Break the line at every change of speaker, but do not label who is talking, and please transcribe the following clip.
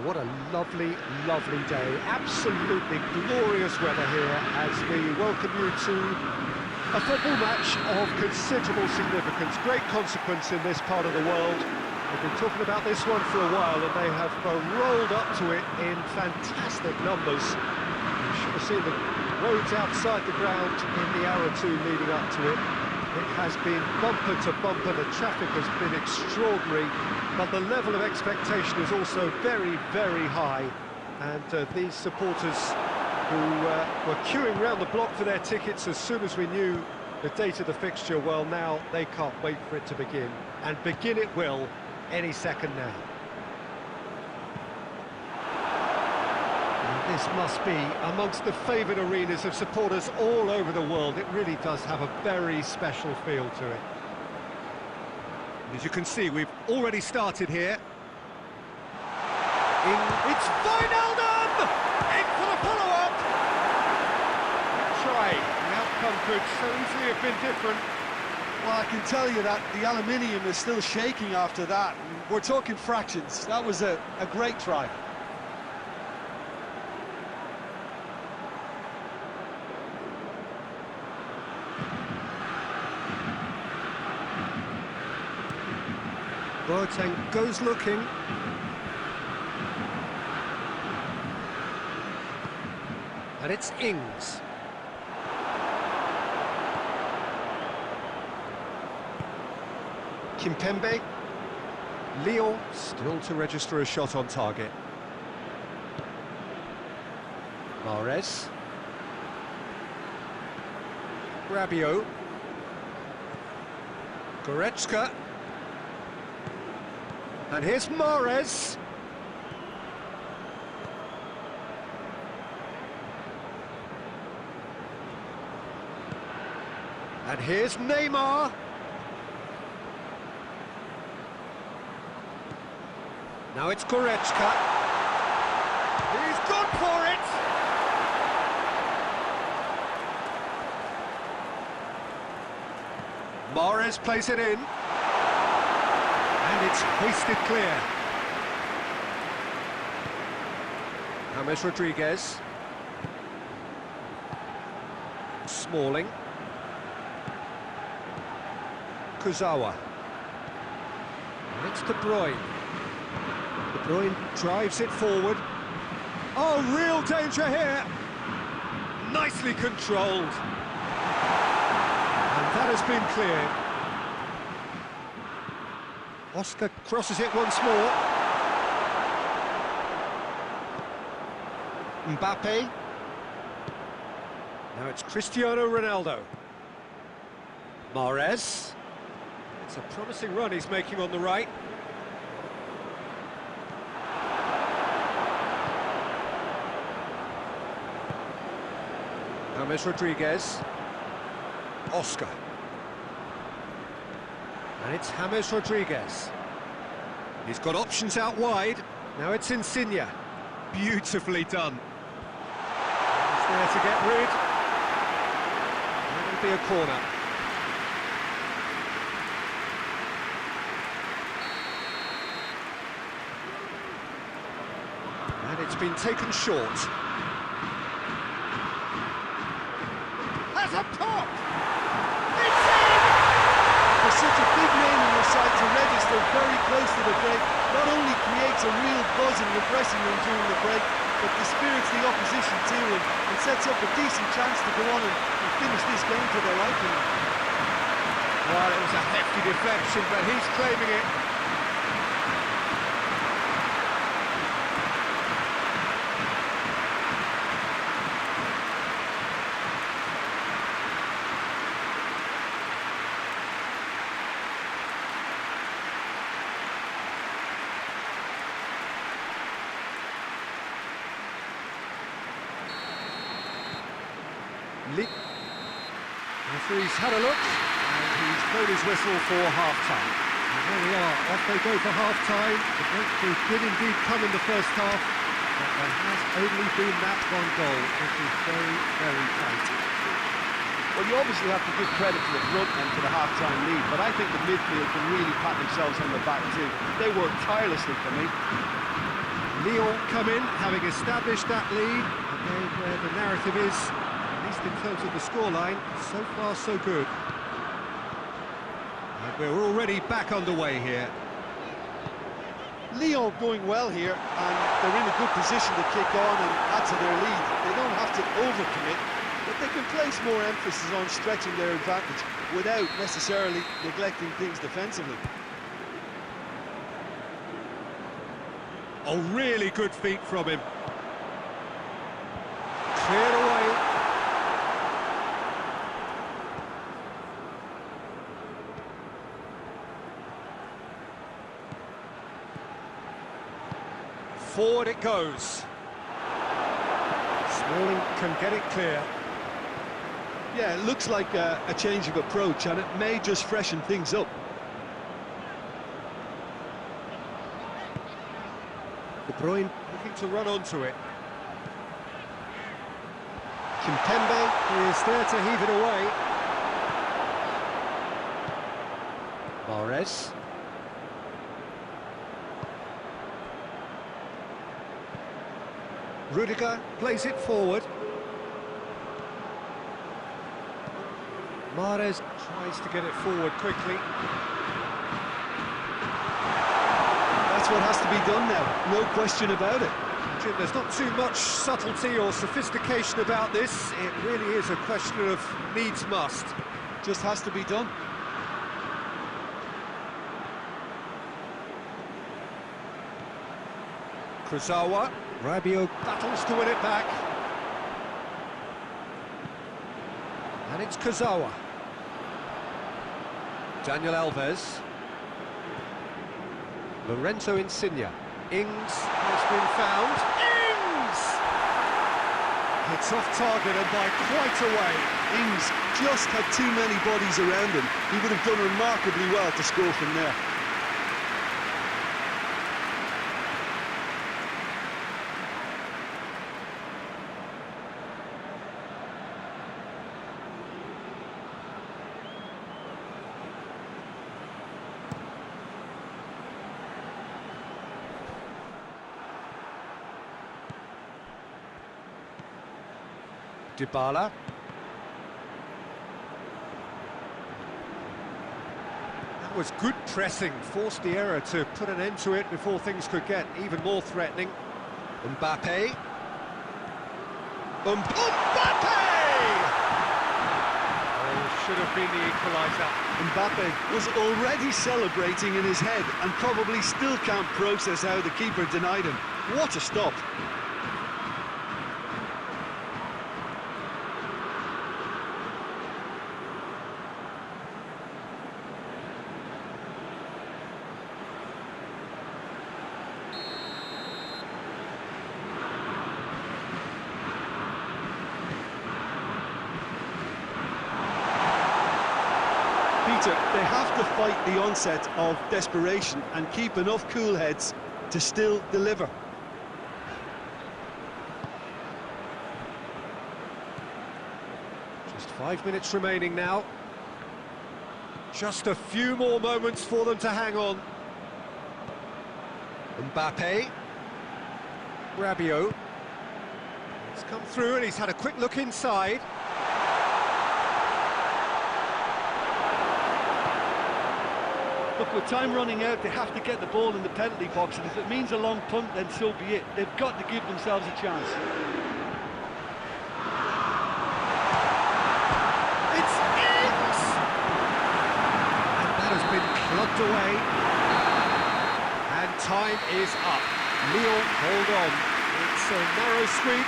what a lovely, lovely day. Absolutely glorious weather here as we welcome you to a football match of considerable significance, great consequence in this part of the world. We've been talking about this one for a while and they have rolled up to it in fantastic numbers. You should have seen the roads outside the ground in the hour or two leading up to it. It has been bumper to bumper, the traffic has been extraordinary, but the level of expectation is also very, very high. And these supporters who were queuing round the block for their tickets as soon as we knew the date of the fixture, well, now they can't wait for it to begin. And begin it will any second now. This must be amongst the favoured arenas of supporters all over the world. It really does have a very special feel to it. As you can see, we've already started here. It's Wijnaldum! In for the follow-up! Try. The outcome could so easily have been different.
Well, I can tell you that the aluminium is still shaking after that. We're talking fractions. That was a great try.
Boateng goes looking. And it's Ings. Kimpembe. Lyon still to register a shot on target. Mahrez. Rabiot. Goretzka. And here's Mahrez. And here's Neymar. Now it's Goretzka. He's gone for it! Mahrez plays it in. And it's hoisted clear. James Rodriguez. Smalling. Kurzawa. And it's De Bruyne. De Bruyne drives it forward. Oh, real danger here. Nicely controlled. And that has been cleared. Oscar crosses it once more. Mbappe. Now it's Cristiano Ronaldo. Mahrez. It's a promising run he's making on the right. James Rodriguez. Oscar. And it's James Rodriguez. He's got options out wide. Now it's Insigne. Beautifully done. He's there to get rid. And it'll be a corner. And it's been taken short. Has a pop! It's in!
For such a big name in your side to register very close to the break, not only creates a real buzz in the dressing room during the break, but dispirits the opposition too and sets up a decent chance to go on and finish this game to their liking.
Well, it was a hefty deflection, but he's claiming it. Referee's had a look, and he's blown his whistle for half-time. And there we are, off they go for half-time. The breakthrough did indeed come in the first half, but there has only been that one goal. It is very, very tight.
Well, you obviously have to give credit to the front and to the half-time lead, but I think the midfield can really pat themselves on the back too. They worked tirelessly for me.
Lyon come in, having established that lead, and then where the narrative is, at least in terms of the scoreline, so far so good. And we're already back underway here.
Lyon going well here, and they're in a good position to kick on and add to their lead. They don't have to overcommit, but they can place more emphasis on stretching their advantage without necessarily neglecting things defensively.
Oh, really good feet from him. Cleared away. Forward it goes. Smalling can get it clear.
Yeah, it looks like a change of approach, and it may just freshen things up.
De Bruyne looking to run onto it. Kimpembe is there to heave it away. Mahrez. Rudiger plays it forward. Mahrez tries to get it forward quickly.
That's what has to be done now, no question about it.
Jim, there's not too much subtlety or sophistication about this. It really is a question of needs must.
Just has to be done.
Kurzawa. Rabiot battles to win it back. And it's Kurzawa. Daniel Alves. Lorenzo Insigne. Ings has been found. Ings! It's off target and by quite a way.
Ings just had too many bodies around him. He would have done remarkably well to score from there.
Dybala. That was good pressing, forced the error to put an end to it before things could get even more threatening. Mbappe. Mbappe! Oh, should have been the equaliser.
Mbappe was already celebrating in his head and probably still can't process how the keeper denied him. What a stop! Peter, they have to fight the onset of desperation and keep enough cool heads to still deliver.
Just 5 minutes remaining now. Just a few more moments for them to hang on. Mbappe. Rabiot. He's come through and he's had a quick look inside.
Look, with time running out, they have to get the ball in the penalty box, and if it means a long punt, then so be it. They've got to give themselves a chance.
It's Ings! And that has been plugged away. And time is up. Lyon hold on. It's a narrow squeak.